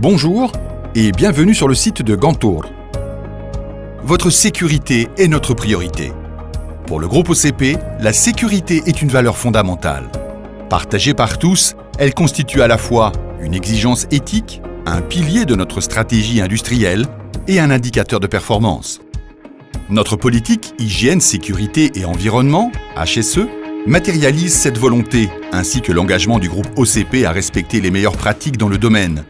Bonjour et bienvenue sur le site de Gantour. Votre sécurité est notre priorité. Pour le groupe OCP, la sécurité est une valeur fondamentale. Partagée par tous, elle constitue à la fois une exigence éthique, un pilier de notre stratégie industrielle et un indicateur de performance. Notre politique Hygiène, Sécurité et Environnement, HSE, matérialise cette volonté, ainsi que l'engagement du groupe OCP à respecter les meilleures pratiques dans le domaine.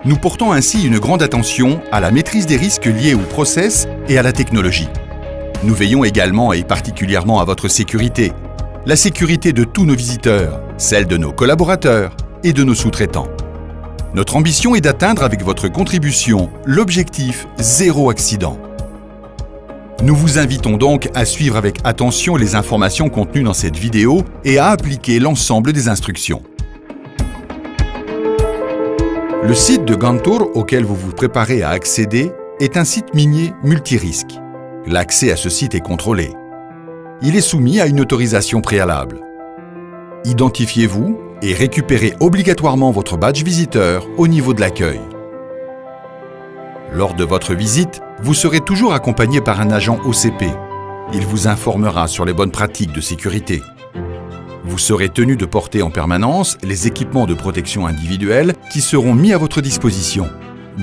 Nous portons ainsi une grande attention à la maîtrise des risques liés aux process et à la technologie. Nous veillons également et particulièrement à votre sécurité, la sécurité de tous nos visiteurs, celle de nos collaborateurs et de nos sous-traitants. Notre ambition est d'atteindre avec votre contribution l'objectif zéro accident. Nous vous invitons donc à suivre avec attention les informations contenues dans cette vidéo et à appliquer l'ensemble des instructions. Le site de Gantour auquel vous vous préparez à accéder est un site minier multirisque. L'accès à ce site est contrôlé. Il est soumis à une autorisation préalable. Identifiez-vous et récupérez obligatoirement votre badge visiteur au niveau de l'accueil. Lors de votre visite, vous serez toujours accompagné par un agent OCP. Il vous informera sur les bonnes pratiques de sécurité. Vous serez tenu de porter en permanence les équipements de protection individuelle qui seront mis à votre disposition.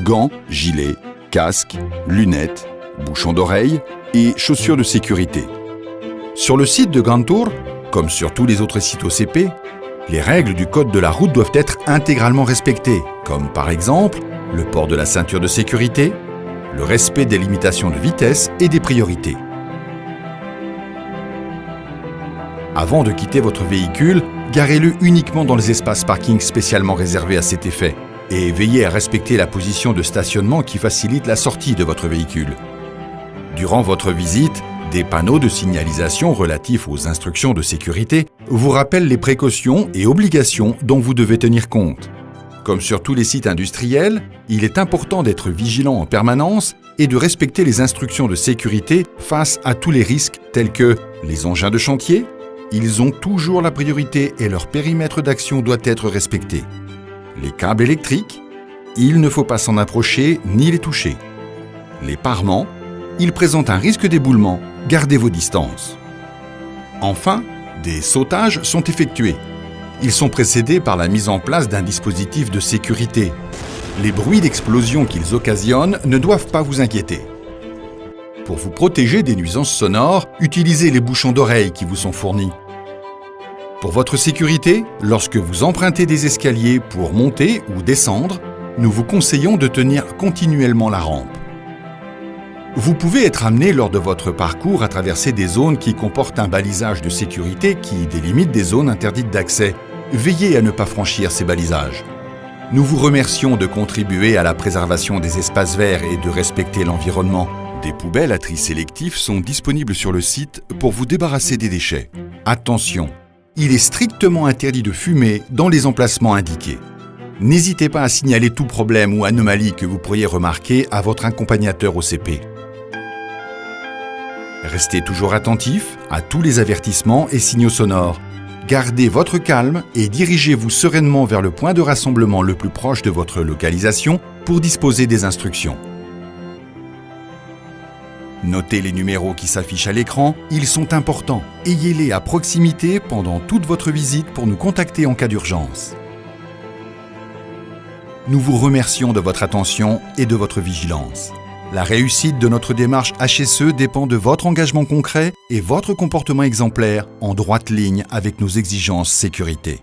Gants, gilets, casques, lunettes, bouchons d'oreilles et chaussures de sécurité. Sur le site de Gantour, comme sur tous les autres sites OCP, les règles du code de la route doivent être intégralement respectées, comme par exemple le port de la ceinture de sécurité, le respect des limitations de vitesse et des priorités. Avant de quitter votre véhicule, garez-le uniquement dans les espaces parking spécialement réservés à cet effet et veillez à respecter la position de stationnement qui facilite la sortie de votre véhicule. Durant votre visite, des panneaux de signalisation relatifs aux instructions de sécurité vous rappellent les précautions et obligations dont vous devez tenir compte. Comme sur tous les sites industriels, il est important d'être vigilant en permanence et de respecter les instructions de sécurité face à tous les risques tels que les engins de chantier. Ils ont toujours la priorité et leur périmètre d'action doit être respecté. Les câbles électriques, il ne faut pas s'en approcher ni les toucher. Les parements, ils présentent un risque d'éboulement, gardez vos distances. Enfin, des sautages sont effectués. Ils sont précédés par la mise en place d'un dispositif de sécurité. Les bruits d'explosion qu'ils occasionnent ne doivent pas vous inquiéter. Pour vous protéger des nuisances sonores, utilisez les bouchons d'oreilles qui vous sont fournis. Pour votre sécurité, lorsque vous empruntez des escaliers pour monter ou descendre, nous vous conseillons de tenir continuellement la rampe. Vous pouvez être amené lors de votre parcours à traverser des zones qui comportent un balisage de sécurité qui délimite des zones interdites d'accès. Veillez à ne pas franchir ces balisages. Nous vous remercions de contribuer à la préservation des espaces verts et de respecter l'environnement. Des poubelles à tri sélectif sont disponibles sur le site pour vous débarrasser des déchets. Attention, il est strictement interdit de fumer dans les emplacements indiqués. N'hésitez pas à signaler tout problème ou anomalie que vous pourriez remarquer à votre accompagnateur OCP. Restez toujours attentif à tous les avertissements et signaux sonores. Gardez votre calme et dirigez-vous sereinement vers le point de rassemblement le plus proche de votre localisation pour disposer des instructions. Notez les numéros qui s'affichent à l'écran, ils sont importants. Ayez-les à proximité pendant toute votre visite pour nous contacter en cas d'urgence. Nous vous remercions de votre attention et de votre vigilance. La réussite de notre démarche HSE dépend de votre engagement concret et votre comportement exemplaire en droite ligne avec nos exigences sécurité.